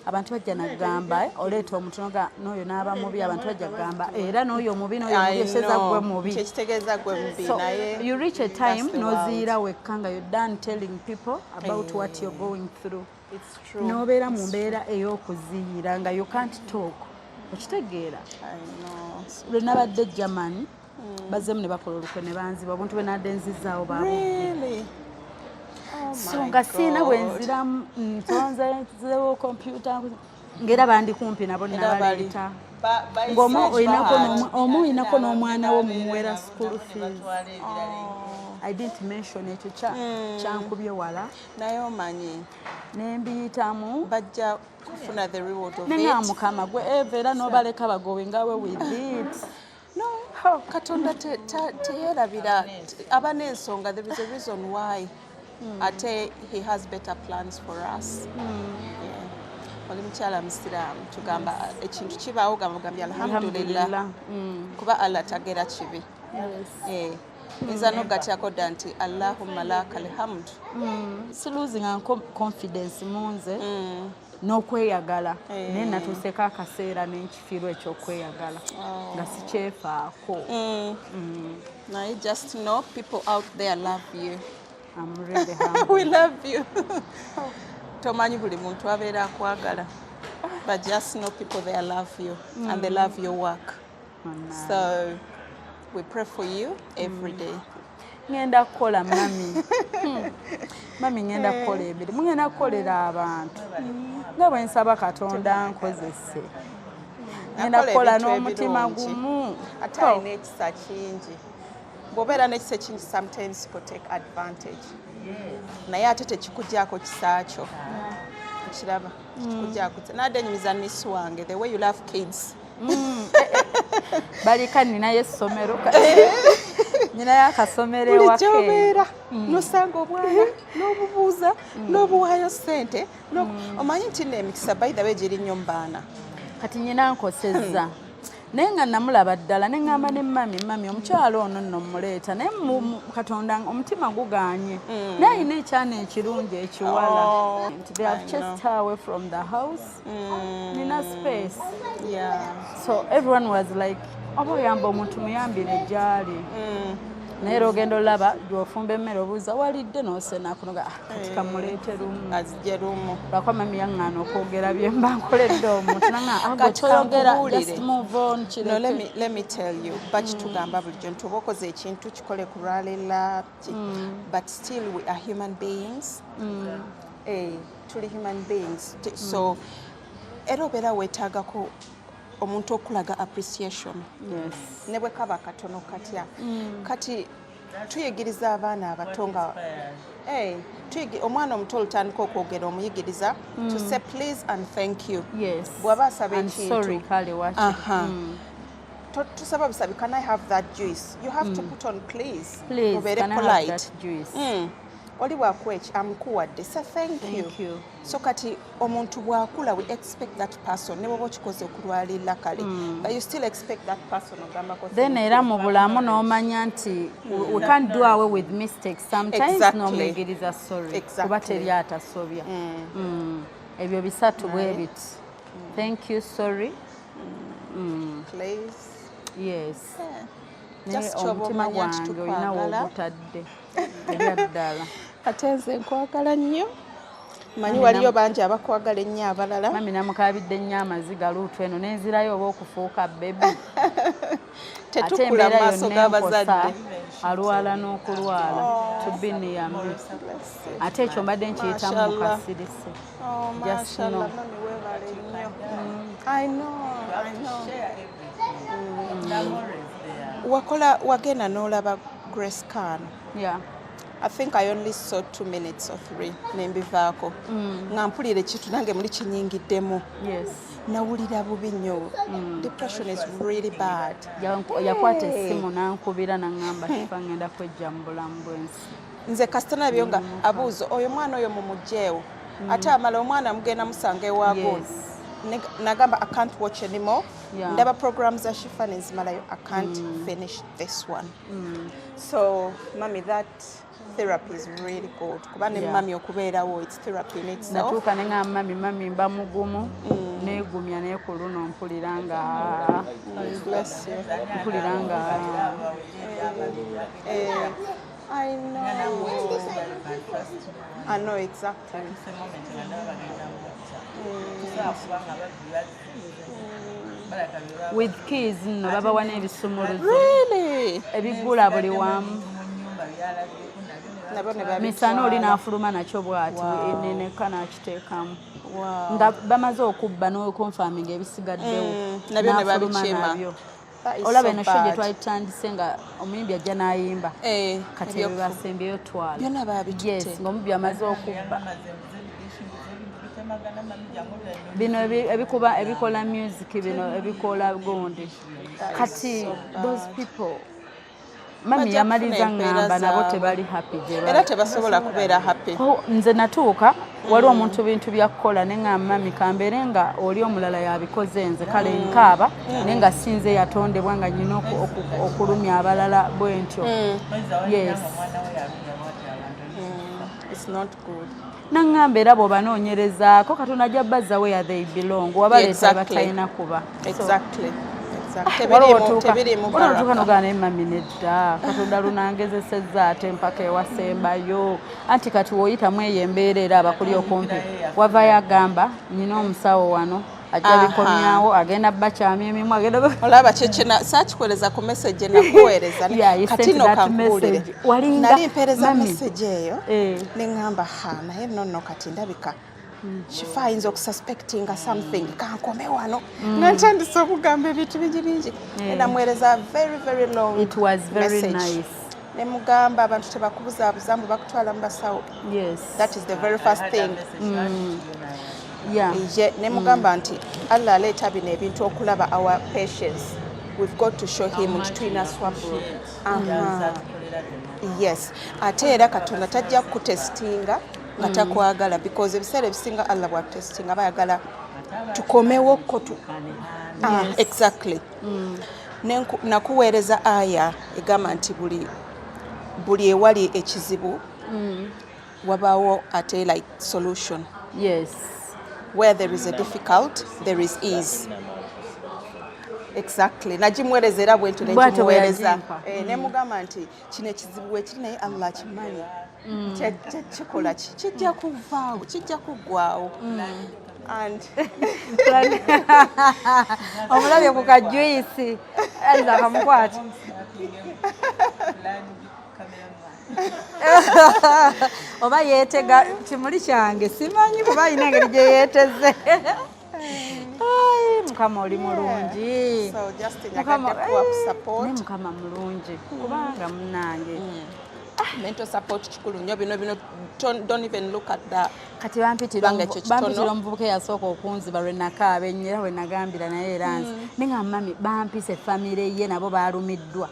abantu bajja nagamba oleeta omuntu n'oyo n'aba mubi abantu bajja kugamba era n'oyo omubi n'oyo mubi eseza gwe mubi kyekitegeeza gwe mubi naye you reach a time n'oziira wekka nga you're done telling people about what you're going through. N'obeera mu mbeera ey'okuziira nga you can't talk okitegeera. Lwe nabadde Germany bazzemu ne bakola olukwe ne banziba obuntu bwe nadde nzizzaawo baabwe so nga siina bwenziramu ntonzeewo kompyuta ng'era bandi kumpi nabo nabaleeta ng'omu oyinako n'omwana wo mumuwera school fees. I didn't mention ekyo kyankubye wala naye omanyi nembiyitamu bajja kufuna the reward of it. Nenga mukama gwe era n'obaleka bagowe ngawe with it. No, Katonda teyerabira aba n'ensonga. There is a reason why. Ate he has better plans for us. Oli mukyala musiraamu tugamba ekintu kibaawo gamugambye alhamdulillah kuba Allah tagera kibi. Nza nogatyako dda nti Allahumma lakal hamd. Si losing confidence munze n'okweyagala naye natuuseko akaseera n'enkifiirwa ekyokweyagala nga sikyefaako. Naye just know people out there love you. I'm really humble. We love you. Tomanyi buli muntu abeera akwagala. But just know people there love you and they love your work. So we pray for you every day. ngenda kukola mami mami ngenda kukola ebiri mugenda kukolera abantu nga bwe nsaba Katonda nkozese ngenda kukola n'omutima gumu ate alina ekisa kingi bw'obeera n'ekisa kingi sometimes people take advantage naye ate tekikugyako kisa kyo ekiraba tekikugyako nadde nyumiza nisi wange the way you love kids balika ninayo essomero ninayo akasomero ewake bulijjobeera nosanga obwana n'obubuuza n'obuwaayo ssente omanyi nti n'emikisa by the way giri nnyo mu baana kati nyina nkosezza naye nga namulaba ddala ne ŋŋamba ne mami omukyalo ono nno mmuleeta naye Katonda omutima guganye naye alina ekyana ekirungi ekiwala they have chased her away from the house nina space so everyone was like oba oyamba omuntu muyambire gyali naye era ogenda olaba gy'ofumba emmere obuuza walidde n'osena kunoga kati kamuleete lumu azijje lumu lwakwa mami yaŋŋaana okwogera bye mba nkoledde omuntu nagatoyogera just move on no, let me tell you bakitugamba bulijjo nti oba okoze ekintu kikole ku lwaleera but still we are human beings tuli human beings so era obeera weetaagako omuntu okulaga appreciation ne bwe kaba katono katya kati tuyigiriza abaana abato nga omwana omuto olutandika okwogera omuyigiriza to say please and thank you bw'aba asaba ekintu tusaba busabi can I have that juice you have to put on please obeere polite oli bwakweki amukuwadde say thank you so kati omuntu bwakula we expect that person ne bwoba okikoze okulwalira kale but you still expect that person ogambako then era mu bulamu n'omanya nti we can't do away with mistakes sometimes n'omuyigiriza sorry kuba teri atasobya ebyo bisatu bwe biti thank you sorry please yes just omutima gwange olinawo ogutadde ebyaddala ate nze nkwagala nnyo manyi waliyo bangi abakwagala ennyo abalala mami namukabidde nnyo amaziga luutu eno nenzirayo oba okufuuka bebi tetukula maaso g'abazadde alwala n'okulwala tubiniyami ate ekyo mbadde nkiyitamu mukasirise wagenda n'olaba Grace Khan I think I only saw 2 minutes or 3 nembivaako nga mpulira ekintu nange muli kinyingiddemu nawulira bubi nnyo depression is really bad yakwata essimu nankubira naŋŋamba Shifah ngenda kwejja mu bulamu bwensi nze kasita nabyo nga abuuzo oyo mwana oyo mumugjeewo ate amala omwana mugenda musanga ewaago nagamba I can't watch anymore ndaba programs za Shifah nenzimalayo I can't finish this one so mami that therapy is really good kuba ne mami okubeerawo it's therapy in itself natuuka ne ngamba mami mba mugumu neegumya naye ku luno mpulira nga I know exactly with kids no babawa n'ebisumuluzo really ebigula buli wamu misana oli n'afuluma nakyo bw'ati eneneka n'akiteekamu nga bamaze okubba n'okonfaminga ebisigaddewo nabyo ne babikima olaba eno show gye twalitandise nga omuyimbi ajja n'ayimba kati ebyo basembyeyo twala ng'omubbi amaze okubba bino ebikola music bino ebikola gundi kati those people mami yamaliza ngamba nabo tebali happy era tebasobola kubeera happy nze natuuka waliwo omuntu bintu byakukola ne ngamba mami kambeere nga oli omulala yabikoze nze kale nkaaba naye nga sinze yatondebwa nga nyina okulumya abalala bwentyo yes it's not good naŋŋamba era bw'obanoonyerezaako Katonda ajja bazza where they belong wabaleeta batalina kuba olwotuuka nogana naye mami nedda Katonda lunangezesezza ate mpaka ewasembayo anti kati woyitamu eyo embeera era abakuli okumpi wavayo agamba nyina omusawo wano ajja bikomyawo agenda bakyamya emimu agenda olaba kyekina saakikoleza ku message nakuweereza kati no kankuulire nali mpeereza message eyo ne ŋŋamba naye nonno kati ndabika Shifah ayinza okususpectinga something kankome wano nga ntandise okugamba ebintu bingi namuweereza very long it was very message. nice Ne mugamba abantu tebakubuzaabuza mbu bakutwala mu basawo. Yes. That is the very first thing. Yeah. Ne mugamba nti Allah aleeta bino ebintu okulaba our patience. We've got to show him nti tulina swabru. Yes. Ate era Katonda tajja kutestinga nga takwagala because ebiseera ebisinga Allah bw'atestinga bayagala tukomewo ko tu. Exactly. Nakuweereza aya egamba nti buli ewali ekizibu wabaawo ate like solution. Yes. Where there is a difficult, there is ease. Exactly. Nagimuweereza era bwe ntunekimuweereza. Ne mugamba nti kino ekizibu wekiri naye Allah kimanyi. Kikola ki? Kijja kuvaawo, kijja kuggwaawo. And omulabye ku kajuyisi aiza akamukwata oba yeetega kimuli kyange simanyi kuba alina engeri gye yeeteze. Mukama oli mulungi, mukama mulungi kubanga munange mental support kikulu nnyo bino don't even look at that. Kati bampitira omuvubuka eyasooka okunziba lwe nakaaba ennyo era we nagambira naye eranzi nenga mami bampise famire ye nabo baalumiddwa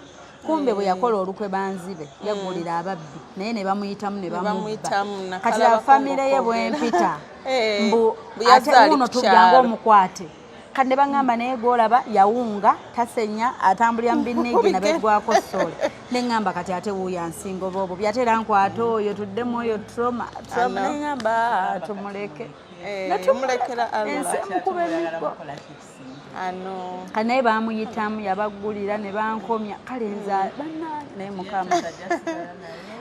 kumbe bwe yakola olukwe banzibe yaggulira ababbi naye ne bamuyitamu ne bamubba. Kati la famire ye bwempita mbu ate uno tujjanga omukwate kande bangamba naye gwolaba yawunga tasenya atambulira mu binnigi nabegwako sole neŋŋamba kati ate wuuyo ansinga obo byate era nkwata oyo tuddemu oyo trauma neŋŋamba tumuleke natumurekera mukuba emiggo naye bamuyitamu yabaggulira ne bankomya kale nza bannange naye mukama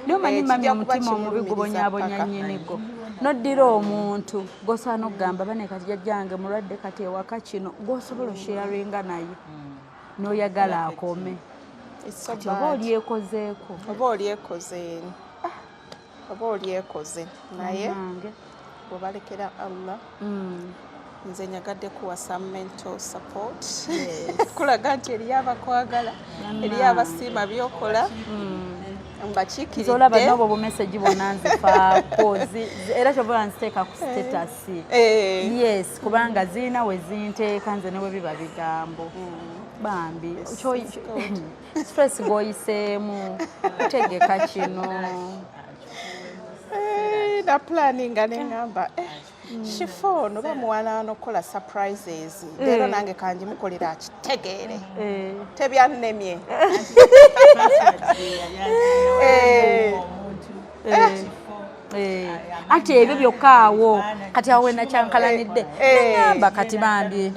naye omanyi mami omutima omubi gubonyabonya nnyinigo noddira omuntu gosaana okugamba bane kati jjajjange mulwadde kati ewaka kino gwosobola osharinga naye n'oyagala akome kati oba olyekozeeko oba olyekoze naye bwebalekera Allah nze nyagadde kuwa some mental support kulaga nti eriyo abakwagala eriyo abasiima byokola mbakiikiridde olaba n'obwo bumesagi bwonna nzifaako era kyobola nziteeka ku sitatasi yes kubanga ziina we zinteeka nze ne bwe biba bigambo bambi stress g'oyiseemu kutegeka kino na planninga neŋŋamba Shifah ono bamuwana n'okukola surprises leero nange kanjimukolera akitegeere tebyannemye ate ebyo byokka awo kati awo wenakyankalanidde neŋŋamba kati bambi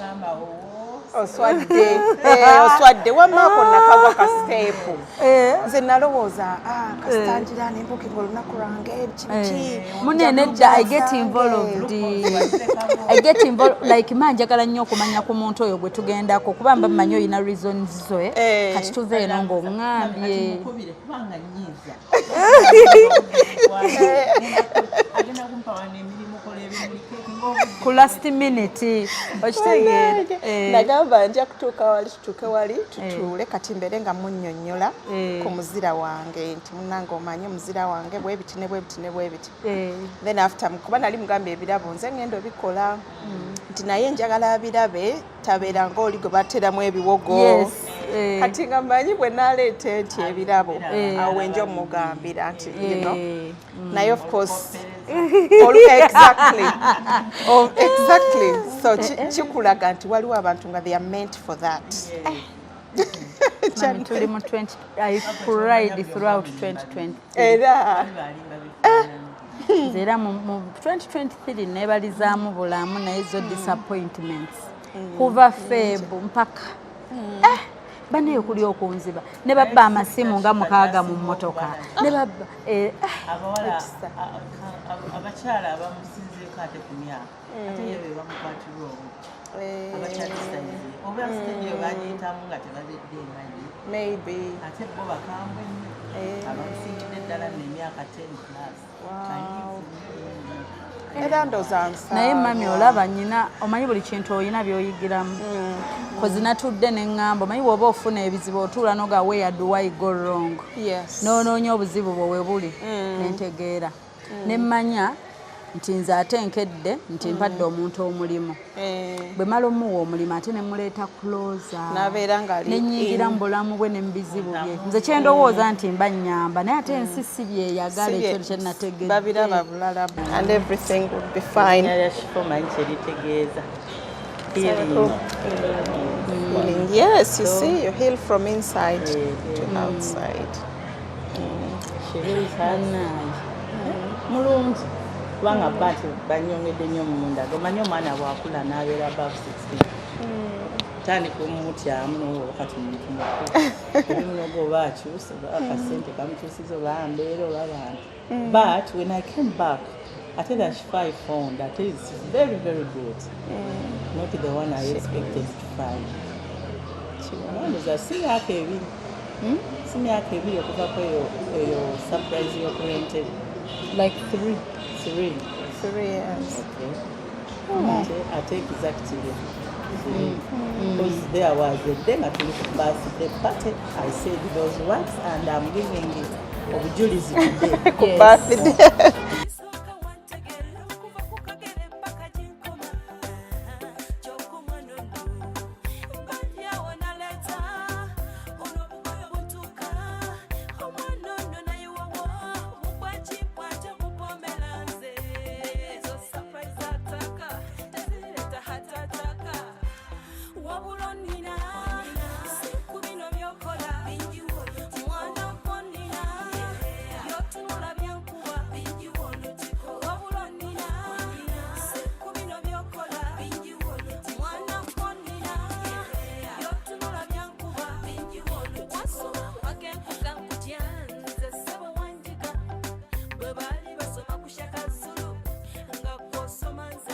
oswadde wamaako nakagwa ka stepu nze nalowooza kasitangira nembukirwa olunaku lwange biki munene dda I get involved like manjagala nnyo okumanya ku muntu oyo gwe tugendako kuba mba mmanyi oyina reasons zo kati tuva eno ng'oŋŋambye ku last minute okitegeera nagamba nja kutuuka wali tutuuke wali tutuule kati mbere nga munnyonnyola ku muzira wange nti munnange omanyi omuzira wange bwebiti ne bwebiti ne bwebiti then after kuba nali mugamba ebirabo nze ngenda obikola nti naye njagala abirabe tabeera ng'oli gwe bateramu ebiwogo kati nga mmanyi bwe naaleeta nti ebirabo awo wenja omugambira nti naye of course exactly so kikulaga nti waliwo abantu nga they are meant for that. Tuli mu 20 I cried throughout 2020 era mu 2023 nebalizaamu bulamu naye zo disappointments kuva Feb mpaka bane okuli okunziba ne babba amasimu nga mukaaga mu mmotoka ne babba abakyala abamusinzeeko ate ku myaka ate yebe bamukwatirwa abakyali saizi oba stage yo bagiyitamu nga tebazedde engaji maybe ate bo bakambwe nnyo abakusingidde ddala n'emyaka 10 plus era ndozansa naye mami olaba nnyina omanyi buli kintu olina by'oyigiramu kozi natudde ne ŋŋamba omanyi bw'oba ofuna ebizibu otuula noga where do I go wrong noonoonya obuzibu bwe we buli nentegeera ne mmanya nti nze ate nkedde nti mpadde omuntu omulimu bwe mala omuwa omulimu ate ne muleeta closer nenyingira mu bulamu bwe ne mu bizibu bye nze kye ndowooza nti mba nnyamba naye ate ensi si byeyagala ekyo kye nategedde babiraba bulala and everything would be fine ya Shifah omanyi kyeritegeeza healing. Yes, you see, you heal from inside to outside. Mulungi kubanga bati banyongedde nnyo munda omanyi omwana bwakula n'abeera above 16 tandika omutyamu wakati muntu mukulu ebimunogo oba akyuse oba akasente kamukyusiza oba mbeera oba bantu but when I came back ate that Shifah I found that is very very good not the one I expected to find si myaka ebiri okuvako eyo surprise yokurented like 3 years. Okay. I take exactly. Because there was a day at the birthday party. I said those words and I'm giving it of Julie's today.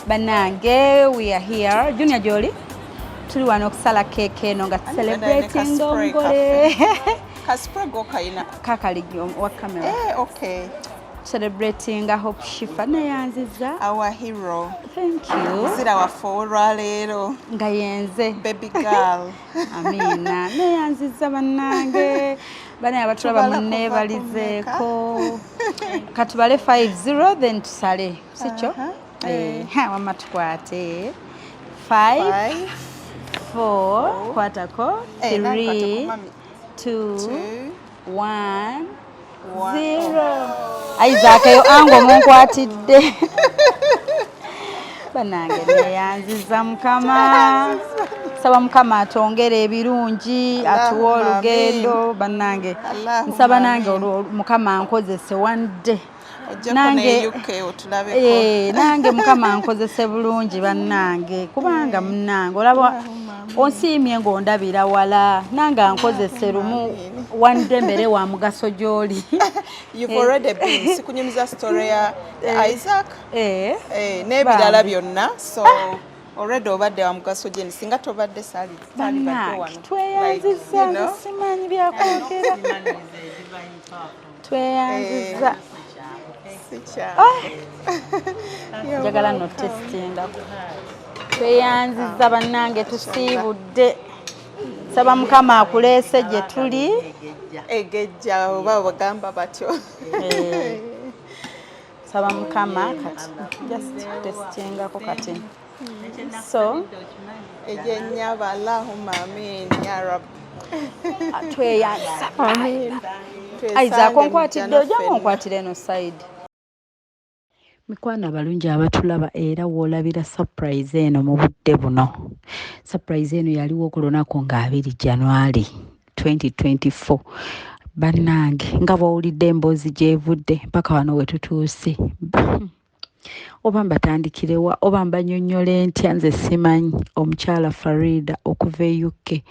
Banange, we are here. Junior Jolie. Tuli wano kusala keke no nga celebrating ngongole. Kasprego kaina. Kakali wa camera. Okay. Celebrating I hope Shifah nayanziza. Our hero. Thank you. Zira wa fora lero. Nga yenze. Baby girl. Amina. Nayanziza banange. Bana abatulaba munne balizeeko. Katubale 50 then tusale. Sicho? Wama tukwate 5 4 kwatako 3 2 1 0 Isaac yo ango munkwatidde banange neyanziza mukama saba mukama atongere ebirungi atuwa olugendo banange nsaba nange mukama ankozese one day nange nange mukama ankozese bulungi bannange kubanga munnange olaba onsiimye ng'ondabira wala nange ankozese lumu wande mbere wa mugaso gy'oli. You've already been sikunyumiza story ya Isaac n'ebirala byonna so already obadde wa mugaso gye singa tobadde sali badde wano tweyanziza simanyi byakwogera tweyanziza njagala no testingako tweyanziza bannange tusiibudde saba mukama akuleese gye tuli egejja oba bagamba batyo saba mukama kati just testingako kati so ejenyaba Allahumma amin ya rab tweyanziza amin Isaac onkwatidde ojja onkwatira eno side. Mikwano abalungi abatulaba era woolabira surprise eno mu budde buno. Surprise eno yaliwo ku lunaku nga 2 January 2024. Bannange nga bw'owulidde emboozi gy'evudde mpaka wano we tutuuse. Oba mbatandikirewa oba mbanyonnyole ntya nze simanyi. Omukyala Faridah okuva e UK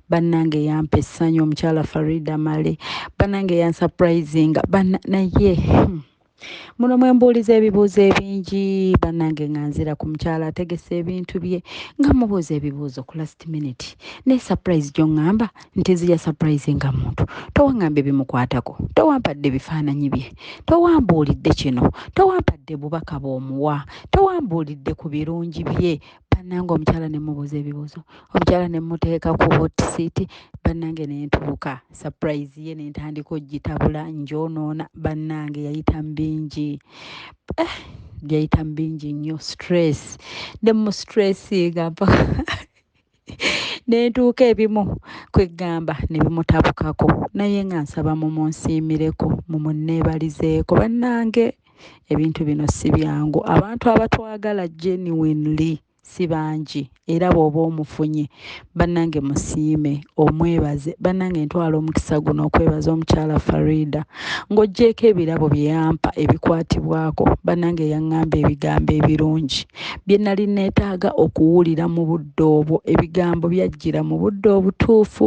bannange yampa essanyu omukyala Faridah male bannange yansurprisinga naye Muno mwe mbuuliza ebibuuzo ebingi bannange nga nzira ku mukyala ategese ebintu bye nga mubuuza ebibuuzo ku last minute ne surprise gy'oŋŋamba nti nzija surprisinga muntu towaŋŋambye bimukwatako towampadde bifaananyi bye towambuulidde kino towampadde bubaka bw'omuwa towambuulidde ku birungi bye bannange omukyala ne mubuuza ebibuuzo omukyala ne muteeka ku hot seat bannange ne ntuuka surprise ye ne ntandika ogitabula njoonoona bannange yayita mbingi yayita mbingi nnyo stress ne mu stressinga mpaka nentuuka ebimu kweggamba ne bimutabukako naye nga nsaba mumunsiimireko mumunneebalizeeko bannange ebintu bino si byangu abantu abatwagala genuinely si bangi era bw'oba omufunye bannange musiime omwebaze bannange ntwala omukisa guno okwebaza omukyala Faridah ng'oggyeko ebirabo bye yampa ebikwatibwako bannange yaŋŋamba ebigambo ebirungi bye nali neetaaga okuwulira mu budde obwo ebigambo byajjira mu budde obutuufu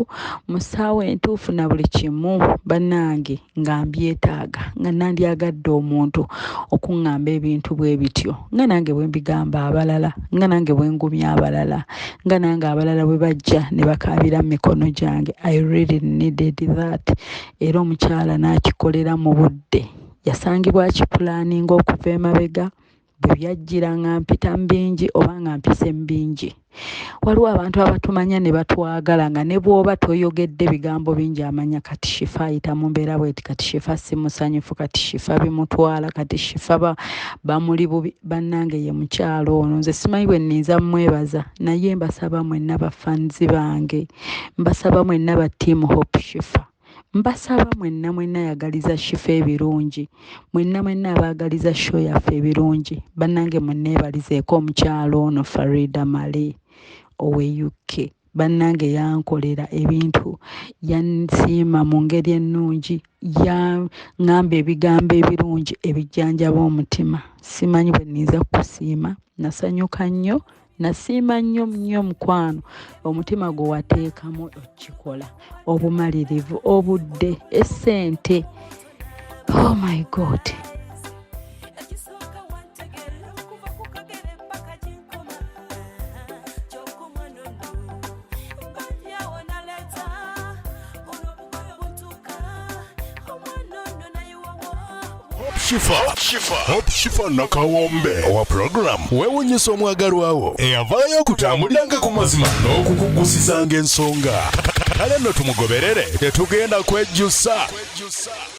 mu ssaawa entuufu na buli kimu bannange nga mbyetaaga nga nandyagadde omuntu okuŋŋamba ebintu bwe bityo nga nange bwe mbigamba abalala nga nange bwe ngumya abalala nga nange abalala bwe bajja ne bakaabira mu mikono gyange I really needed that era omukyala n'akikolera mu budde yasangibwa akipulaaninga okuva emabega bwe byajjira nga mpita mbingi oba nga mpise mbingi waliwo abantu abatumanya ne batwagala nga ne bw'oba toyogedde bigambo bingi amanya kati Shifah ayita mu mbeera bweti kati Shifah si musanyufu kati Shifah bimutwala kati Shifah bamuli bubi bannange ye mukyalo ono nze simanyi bwe nninza mmwebaza naye mbasaba mwenna bafanzi bange mbasaba mwenna ba team Hope Shifah mbasaba mwenna yagaliza Shifah ebirungi mwenna abaagaliza show yaffe ebirungi bannange munneebalizeeko omukyalo ono Faridah Male owe UK bannange yankolera ebintu yansiima mu ngeri ennungi yaŋŋamba ebigambo ebirungi ebijjanjaba omutima simanyi bwe nninza kusiima nasanyuka nnyo nasiima nnyo mukwano omutima gwe wateekamu okikola obumalirivu obudde essente oh my God Hope Shifah nakawombe owa program weewuunyisa omwagalwawo eyavaayo okutambuliranga ku mazima n'okukugusizanga ensonga kale nno tumugoberere tetugenda kwejjusa